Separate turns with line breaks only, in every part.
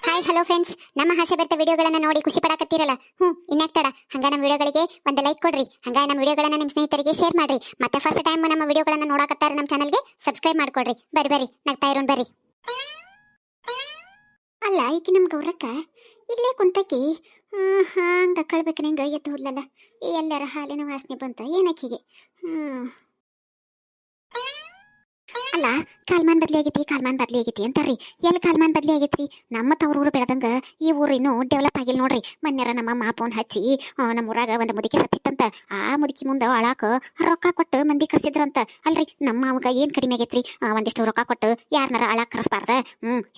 Hi hello friends, ನಮ್ಮ ಹಾಸ್ಯ ಬರ್ತ ವಿಡಿಯೋಗಳನ್ನ ನೋಡಿ ಖುಷಿ ಪಡಕತ್ತೀರಲ್ಲ. ಇನ್ಯಾಕ್ ತಡ, ಹಂಗ ನಮ್ಮ ವಿಡಿಯೋಗಳಿಗೆ ಒಂದು ಲೈಕ್ ಕೊಡ್ರಿ. ಹಂಗ ನಮ್ಮ ವಿಡಿಯೋಗಳನ್ನ ನಿಮ್ಮ ಸ್ನೇಹಿತರಿಗೆ ಶೇರ್ ಮಾಡ್ರಿ. ಮತ್ತೆ ಫಸ್ಟ್ ಟೈಮ್ ನಮ್ಮ ವಿಡಿಯೋಗಳನ್ನ ನೋಡಕತ್ತಾರ ನಮ್ಮ ಚಾನಲ್ಗೆ ಸಬ್ಸ್ಕ್ರೈಬ್ ಮಾಡ್ಕೊಡ್ರಿ. ಬರ್ರಿ ನಗ್ತಾ ಇರೋಣ ಬರ್ರಿ. ಅಲ್ಲ ಈಕಿ ನಮ್ ಗೌರಕ್ಕ ಇಲ್ಲೇ ಕುಂತಕಿ ಹಂಗ ಕಳ್ಬೇಕು ನಿಂಗ ಎದ್ದು ಹುಲ್ಲಲ್ಲ. ಎಲ್ಲರ ಹಾಲಿನ ವಾಸನೆ ಬಂತ ಏನಕ್ಕಿಗೆ? ಅಲ್ಲ, ಕಾಲ್ಮಾನ್ ಬದ್ಲಿ ಆಗೈತಿ ಅಂತಾರ್ರಿ. ಎಲ್ಲಿ ಕಾಲ್ಮಾನ್ ಬದ್ಲಿ ಆಗೈತ್ರಿ? ನಮ್ಮ ತವ್ರೂರು ಬೆಳೆದಂಗ ಈ ಊರು ಇನ್ನೂ ಡೆವಲಪ್ ಆಗಿಲ್ಲ ನೋಡ್ರಿ. ಮೊನ್ನೆರ ನಮ್ಮ ಅಮ್ಮ ಫೋನ್ ಹಚ್ಚಿ ನಮ್ಮ ಊರಾಗ ಒಂದು ಮುದುಕಿ ಸತ್ತಿತ್ತಂತ. ಆ ಮುದುಕಿ ಮುಂದೆ ಅಳಾಕ ರೊಕ್ಕ ಕೊಟ್ಟು ಮಂದಿ ಕರ್ಸಿದ್ರಂತ. ಅಲ್ರಿ, ನಮ್ಮ ಅವಾಗ ಏನ್ ಕಡಿಮೆ ಆಗೈತ್ರಿ? ಒಂದಿಷ್ಟು ರೊಕ್ಕ ಕೊಟ್ಟು ಯಾರನಾರ ಅಳಾಕ್ ಕರ್ಸ್ಬಾರ್ದ?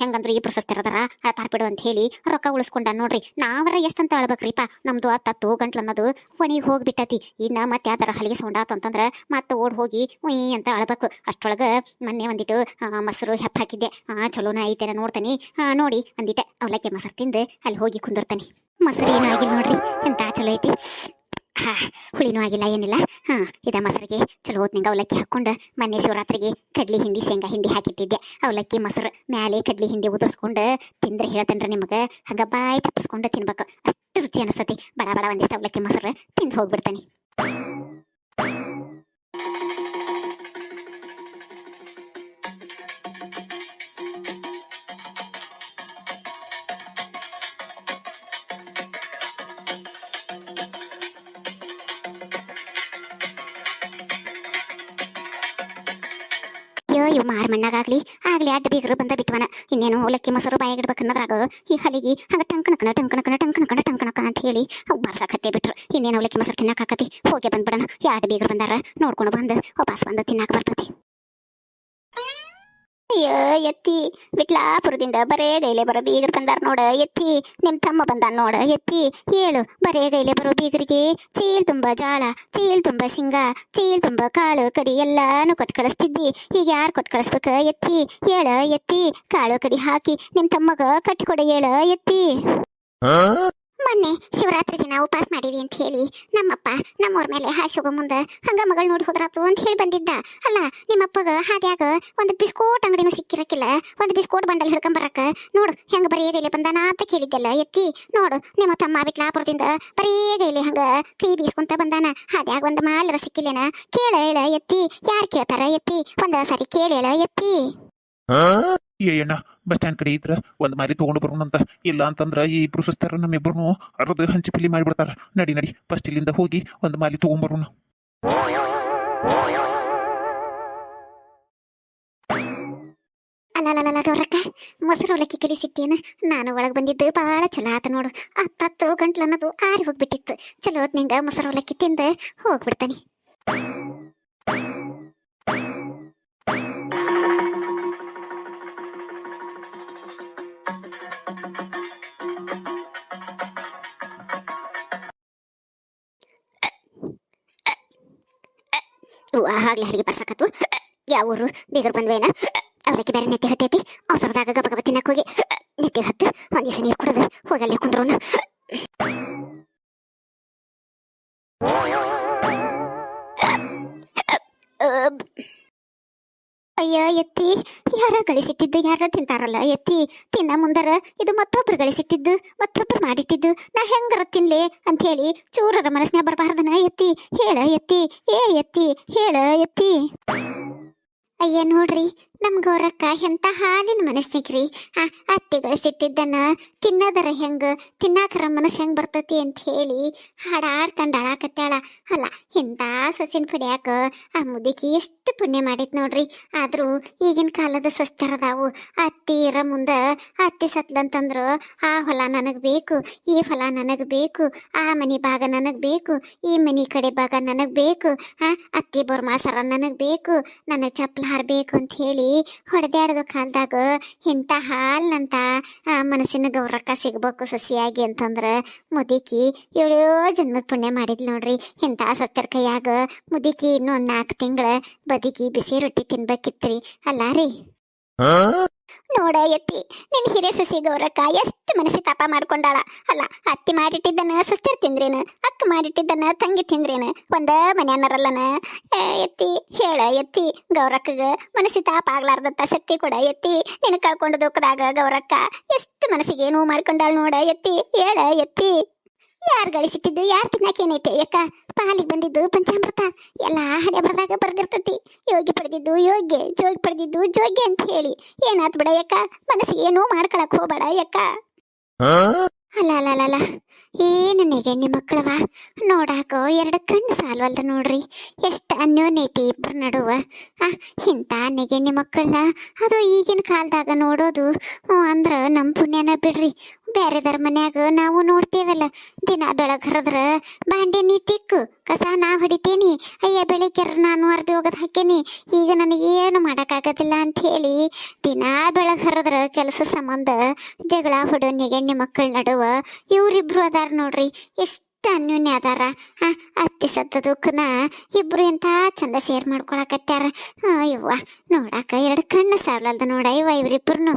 ಹೆಂಗಂದ್ರು ಈ ಪ್ರಶಸ್ತಿರದಾರ ತಾರ್ಪಿಡು ಅಂತ ಹೇಳಿ ರೊಕ್ಕ ಉಳಿಸ್ಕೊಂಡ ನೋಡ್ರಿ. ನಾವರ ಎಷ್ಟಂತ ಅಳ್ಬೇಕ್ರಿಪ್ಪ? ನಮ್ದು ಅತ್ತತ್ತು ಗಂಟ್ಲ ಅನ್ನೋದು ಒಣಿಗೆ ಹೋಗ್ಬಿಟ್ಟತಿ. ಇನ್ನ ಮತ್ತೆ ಯಾವ್ದಾರ ಹಲಿಗೆ ಸೌಂಡಾತಂತಂದ್ರ ಮತ್ತೆ ಓಡ್ ಹೋಗಿ ಉಯ್ ಅಂತ ಅಳ್ಬೇಕು. ಅಷ್ಟೊಳಗ ಮೊನ್ನೆ ಒಂದಿಟ್ಟು ಮೊಸರು ಹೆಪ್ಪ ಹಾಕಿದ್ದೆ. ಚಲೋನ ಐತೆನ ನೋಡ್ತಾನೆ. ನೋಡಿ ಒಂದಿಟ್ಟೆ ಅವಲಕ್ಕಿ ಮೊಸರು ತಿಂದು ಅಲ್ಲಿ ಹೋಗಿ ಕುಂದಿರ್ತಾನೆ. ಮೊಸರು ಏನೂ ಆಗಿಲ್ಲ ನೋಡ್ರಿ, ಎಂತ ಚಲೋ ಐತಿ. ಹುಳಿನೂ ಆಗಿಲ್ಲ ಏನಿಲ್ಲ. ಇದ ಮೊಸರಿಗೆ ಚಲೋ ಹೊತ್ನಿಂಗ ಅವಲಕ್ಕಿ ಹಾಕೊಂಡು ಮೊನ್ನೆ ಶಿವರಾತ್ರಿಗೆ ಕಡ್ಲಿ ಹಿಂಡಿ ಶೇಂಗಾ ಹಿಂಡಿ ಹಾಕಿಟ್ಟಿದ್ದೆ. ಅವಲಕ್ಕಿ ಮೊಸರು ಮ್ಯಾಲೆ ಕಡ್ಲಿ ಹಿಂಡಿ ಉದುರ್ಸ್ಕೊಂಡು ತಿಂದ್ರೆ ಹೇಳ್ತೇನ್ರಿ ನಿಮಗೆ, ಹಂಗ ಬಾಯಿ ತಪ್ಪಿಸ್ಕೊಂಡು ತಿನ್ಬೇಕು. ಅಷ್ಟು ರುಚಿ ಅನಿಸ್ತತಿ. ಬಡ ಬಡ ಒಂದಿಷ್ಟು ಅವಲಕ್ಕಿ ಮೊಸರು ತಿಂದು ಹೋಗ್ಬಿಡ್ತಾನೆ. ಇವ್ ಮಾರ್ ಮಣ್ಣಾಗ್ಲಿ ಅಡ್ಡ ಬೀಗರು ಬಂದ ಬಿಟ್ವನ. ಇನ್ನೇನು ಅವಲಕ್ಕಿ ಮೊಸರು ಬಾಯಾಗಿಡ್ಬೇಕು ಅನ್ನೋದ್ರಾಗ ಈ ಹಲಿಗೆ ಹಂಗ ಟಂಕಣಕ ಅಂತ ಹೇಳಿ ಅವು ಬಾರ್ಸಾಕತ್ತೆ ಬಿಟ್ರು. ಇನ್ನೇನು ಅವಲಕ್ಕಿ ಮೊಸರು ತಿನ್ನಕ್ ಆಕತಿ. ಹೋಗಿ ಬಂದ್ಬಿಡಣ. ಎರಡು ಬೀಗರು ಬಂದಾರ, ನೋಡ್ಕೊಂಡು ಬಂದು ವಾಪಸ್ ಬಂದು ತಿನ್ನಾಕ ಬರ್ತತಿ. ಅಯ್ಯೋ ಎತ್ತಿ, ವಿಟ್ಲಾಪುರದಿಂದ ಬರೇ ಗೈಲೆ ಬರೋ ಬೀಗರು ಬಂದಾರ ನೋಡ. ಎತ್ತಿ, ನಿಮ್ ತಮ್ಮ ಬಂದಾನ ನೋಡ. ಎತ್ತಿ ಹೇಳು, ಬರೇ ಗೈಲೆ ಬರೋ ಬೀಗರಿಗೆ ಚೀಲ್ ತುಂಬಾ ಜಾಳ, ಚೀಲ್ ತುಂಬಾ ಶೇಂಗಾ, ಚೀಲ್ ತುಂಬಾ ಕಾಳು ಕಡಿ ಎಲ್ಲಾನು ಕೊಟ್ಟು ಕಳಿಸ್ತಿದ್ದಿ. ಈಗ ಯಾರು ಕೊಟ್ಟು ಕಳಿಸ್ಬೇಕ? ಎತ್ತಿ ಹೇಳ. ಎತ್ತಿ, ಕಾಳು ಕಡಿ ಹಾಕಿ ನಿಮ್ ತಮ್ಮಗ ಕಟ್ಟಿಕೊಡ ಹೇಳ. ಎತ್ತಿ, ಮೊನ್ನೆ ಶಿವರಾತ್ರಿ ದಿನ ಉಪವಾಸ ಮಾಡೀವಿ ಅಂತ ಹೇಳಿ ನಮ್ಮಪ್ಪ ನಮ್ಮೂರ ಮೇಲೆ ಹಾಶೋಗೋ ಮುಂದೆ ಹಂಗ ಮಗಳು ನೋಡಿ ಹೋದ್ರಾತು ಅಂತ ಹೇಳಿ ಬಂದಿದ್ದ. ಅಲ್ಲ, ನಿಮ್ಮಪ್ಪಗ ಹಾದ್ಯಾಗ ಒಂದು ಬಿಸ್ಕೋಟ್ ಅಂಗಡಿನೂ ಸಿಕ್ಕಿರಕ್ಕಿಲ್ಲ. ಒಂದು ಬಿಸ್ಕೋಟ್ ಬಂಡಲ್ ಹಿಡ್ಕೊಂಬರಕ ನೋಡು ಹೆಂಗ ಬರೀ ಗೈಲೆ ಬಂದಾನ ಅಂತ ಕೇಳಿದ್ದೆಲ್ಲ. ಎತ್ತಿ ನೋಡು, ನಿಮ್ಮ ತಮ್ಮ ವಿಟ್ಲಾಪುರದಿಂದ ಬರೀ ಗೈಲೆ ಹಂಗ ಕೈ ಬೀಸ್ಕೊಂತ ಬಂದಾನ. ಹಾದ್ಯಾಗ ಒಂದು ಮಾಲರ ಸಿಕ್ಕಿಲ್ಲೇನ? ಕೇಳ ಹೇಳ. ಎತ್ತಿ, ಯಾರು ಕೇಳ್ತಾರ? ಎತ್ತಿ, ಒಂದ ಸಾರಿ ಕೇಳ ಹೇಳ. ಎತ್ತಿ
ಏಣ್ಣ ಬಸ್ ಸ್ಟ್ಯಾಂಡ್ ಕಡೆ ಇದ್ರ ಒಂದ್ ಮಾರಿ ತಗೊಂಡು ಬರೋಣಂತ. ಇಲ್ಲ ಅಂತಂದ್ರ ಈ ಇಬ್ರು ಸುಸ್ತಾರ ನಮ್ಮಿಬ್ಬರು ಅರ್ಧ ಹಂಚಿ ಪಿಲಿ ಮಾಡಿಬಿಡ್ತಾರ. ನಡಿ ಫಸ್ಟ್ ಇಲ್ಲಿಂದ ಹೋಗಿ ಒಂದ್ ಮಾಲಿ ತಗೊಂಡ್ಬರೋಣ.
ಅಲ್ಲ ಗೌರಕ್ಕ, ಮೊಸರು ಅವಲಕ್ಕಿ ಕಲಿ ಸಿಕ್ತೇನ? ನಾನು ಒಳಗೆ ಬಂದಿದ್ದು ಭಾಳ ಚಲೋ ಆತ ನೋಡು. ಹತ್ತು ಗಂಟ್ಲು ಅನ್ನೋದು ಆರಿ ಹೋಗ್ಬಿಟ್ಟಿತ್ತು. ಚಲೋ ಹೊತ್ನಿಂಗ ಮೊಸರು ಅವಲಕ್ಕಿ ತಿಂದು ಹೋಗ್ಬಿಡ್ತಾನೆ. ಆಗ್ಲಿ ಹರಿಗೆ ಬರ್ಸಕತ್ತು. ಯಾವ ಊರು ಬೀಗರ್ ಬಂದ್ವೇನ? ಅವಲಕ್ಕಿ ಬೇರೆ ನೆತ್ತಿ ಹತ್ತೈತಿ. ಅವಸರದಾಗ ಗಬ ತಿನ್ನಕ್ ಹೋಗಿ ನೆತ್ತಿ ಹತ್ತು ಒಂದ್ ದಿವಸ ನೀರು ಕುಡಿದು ಹೋಗಲ್ಲೇ ಕುಂದ್ರೋಣ. ಅಯ್ಯ ಎತ್ತಿ, ಯಾರ ಗಳಿಸಿಟ್ಟಿದ್ದು ಯಾರ ತಿಂತಾರಲ್ಲ. ಎತ್ತಿ, ತಿನ್ನ ಮುಂದರ ಇದು ಮತ್ತೊಬ್ರು ಗಳಿಸಿಟ್ಟಿದ್ದು, ಮತ್ತೊಬ್ರು ಮಾಡಿಟ್ಟಿದ್ದು, ನಾ ಹೆಂಗರ ತಿನ್ಲಿ ಅಂತ ಹೇಳಿ ಚೂರರ ಮನಸ್ನ್ಯಾಗ ಬರಬಾರ್ದನ. ಎತ್ತಿ ಹೇಳ. ಎತ್ತಿ, ಎತ್ತಿ ಹೇಳ. ಎತ್ತಿ, ಅಯ್ಯ ನೋಡ್ರಿ, ನಮ್ ಗೌರಕ್ಕ ಎಂತ ಹಾಲಿನ ಮನಸ್ಸಿಗ್ರಿ. ಅತ್ತಿಗಳು ಸಿಟ್ಟಿದ್ದನ್ನ ತಿನ್ನೋದರ ಹೆಂಗ, ತಿನ್ನಾಕರ ಮನಸ್ಸು ಹೆಂಗ್ ಬರ್ತತಿ ಅಂತ ಹೇಳಿ ಹಾಡಾಡ್ಕಂಡು ಅಳಾಕತ್ತಾಳ. ಅಲ್ಲ, ಇಂಥ ಸೊಸಿನ ಪಡ್ಯಾಕ ಆ ಮುದುಕಿ ಎಷ್ಟು ಪುಣ್ಯ ಮಾಡಿತ್ ನೋಡ್ರಿ. ಆದ್ರೂ ಈಗಿನ ಕಾಲದ ಸೊಸ್ತರದಾವು. ಅತ್ತಿರ ಮುಂದ ಅತ್ತಿ ಸತ್ಲಂತಂದ್ರು ಆ ಹೊಲ ನನಗ್ ಬೇಕು, ಈ ಹೊಲ ನನಗ್ ಬೇಕು, ಆ ಮನಿ ಭಾಗ ನನಗ್ ಬೇಕು, ಈ ಮನಿ ಕಡೆ ಭಾಗ ನನಗ್ ಬೇಕು, ಅತ್ತಿ ಬೋರ್ಮಾಸರ ನನಗ್ ಬೇಕು, ನನಗ್ ಚಪ್ಪಲ್ ಹಾರಬೇಕು ಅಂತ ಹೇಳಿ ಹೊಡೆದಾಡೋದು ಕಾಲದಾಗ ಇಂಥ ಹಾಲ್ನಂತ ಮನಸ್ಸಿನ ಗೌರಕ್ಕ ಸಿಗ್ಬೇಕು ಸೊಸಿಯಾಗಿ ಅಂತಂದ್ರೆ ಮುದುಕಿ 7 ಜನ್ಮದ ಪುಣ್ಯ ಮಾಡಿದ್ಲು ನೋಡ್ರಿ. ಇಂಥ ಸ್ವಸ್ಥರ ಕೈಯಾಗ ಮುದುಕಿ ಇನ್ನೂ 4 ತಿಂಗಳ ಬದುಕಿ ಬಿಸಿ ರೊಟ್ಟಿ ತಿನ್ಬೇಕಿತ್ರಿ. ಅಲ್ಲ ರೀ? ನೋಡ ಎತ್ತಿ ನಿನ್ ಹಿರೇ ಸಸಿ ಗೌರಕ್ಕ ಎಷ್ಟು ಮನಸ್ಸಿ ತಾಪ ಮಾಡ್ಕೊಂಡಾಳ. ಅಲ್ಲ ಅತ್ತಿ ಮಾಡಿಟ್ಟಿದ್ದನ ಸುಸ್ತಿರ್ ತಿಂದ್ರೇನು, ಅಕ್ಕ ಮಾಡಿಟ್ಟಿದ್ದನ ತಂಗಿ ತಿಂದ್ರೇನು, ಒಂದ ಮನ್ಯಾನರಲ್ಲನ. ಎತ್ತಿ ಹೇಳ ಎತ್ತಿ, ಗೌರಕ್ಕಗ ಮನಸ್ಸಿ ತಾಪ ಆಗ್ಲಾರ್ದಂತ ಶಕ್ತಿ ಕೂಡ ಎತ್ತಿ. ನಿನ್ ಕಳ್ಕೊಂಡು ದುಃಖದಾಗ ಗೌರಕ್ಕ ಎಷ್ಟು ಮನಸ್ಸಿಗೆ ನೋವು ಮಾಡ್ಕೊಂಡಾಳ ನೋಡ ಎತ್ತಿ, ಹೇಳ ಎತ್ತಿ. ಯಾರು ಗಳಿಸಿಟ್ಟಿದ್ದು ಯಾರು ತಿನ್ನಕೇನೈತೆ ಯಾಕ? ಪಾಲಿಗೆ ಬಂದಿದ್ದು ಪಂಚಾಮೃತ ಎಲ್ಲ ಹಣೆ ಬರ್ದಾಗ ಬರ್ದಿರ್ತತಿ. ಯೋಗಿ ಪಡೆದಿದ್ದು ಯೋಗ್ಯ, ಜೋಗಿ ಪಡೆದಿದ್ದು ಜೋಗ್ಯ ಅಂತ ಹೇಳಿ ಏನಾತ್ ಬಿಡ ಯಾಕ? ಮನಸ್ಸಿಗೆ ಏನೂ ಮಾಡ್ಕೊಳಕ್ ಹೋಗ್ಬೇಡ ಯಾಕ? ಅಲ್ಲ ಅಲ್ಲ ಅಲ್ಲ ಅಲ್ಲ, ಏನು ನೆಗೆಣ್ಣಿ ಮಕ್ಕಳವ ನೋಡಾಕೋ ಎರಡು ಕಣ್ಣು ಸಾಲ್ವಲ್ದ ನೋಡ್ರಿ. ಎಷ್ಟು ಅನ್ಯೋನ್ಯತೆ ಇಬ್ಬರು ನಡುವ. ಇಂಥ ನೆಗೆಣ್ಣಿ ಮಕ್ಕಳನ್ನ ಅದು ಈಗಿನ ಕಾಲದಾಗ ನೋಡೋದು ಅಂದ್ರೆ ನಮ್ಮ ಪುಣ್ಯನ ಬಿಡ್ರಿ. ಬೇರೆದರ ಮನ್ಯಾಗ ನಾವು ನೋಡ್ತೇವಲ್ಲ, ದಿನ ಬೆಳಗ್ಗೆ ಹರಿದ್ರ ಬಾಂಡೆ ನೀ ತಿಕ್ಕು, ಕಸ ನಾ ಹೊಡಿತೇನಿ, ಅಯ್ಯ ಬೆಳಿಗ್ಗೆ ನಾನು ಅರ್ಬಿ ಹೋಗೋದು ಹಾಕೇನಿ, ಈಗ ನನಗೇನು ಮಾಡೋಕ್ಕಾಗೋದಿಲ್ಲ ಅಂತ ಹೇಳಿ ದಿನ ಬೆಳಗ್ಗೆ ಹರಿದ್ರ ಕೆಲಸ ಸಂಬಂಧ ಜಗಳ ಹೊಡೋ ನೆಗೆಣ್ಣಿ ಮಕ್ಕಳ ನಡುವ ಇವರಿಬ್ರು ಅದಾರ ನೋಡ್ರಿ. ಎಷ್ಟು ಅನ್ಯೋನ್ಯ ಅದಾರ. ಅತ್ತಿ ಸತ್ತ ದುಃಖನ ಇಬ್ರು ಎಂತ ಚಂದ ಶೇರ್ ಮಾಡ್ಕೊಳಕತ್ಯಾರ. ಇವ್ವ ನೋಡಾಕ ಎರಡು ಕಣ್ಣು ಸಾರ್ಲಲ್ದ ನೋಡ ಇವ್ವ ಇವರಿಬ್ರು.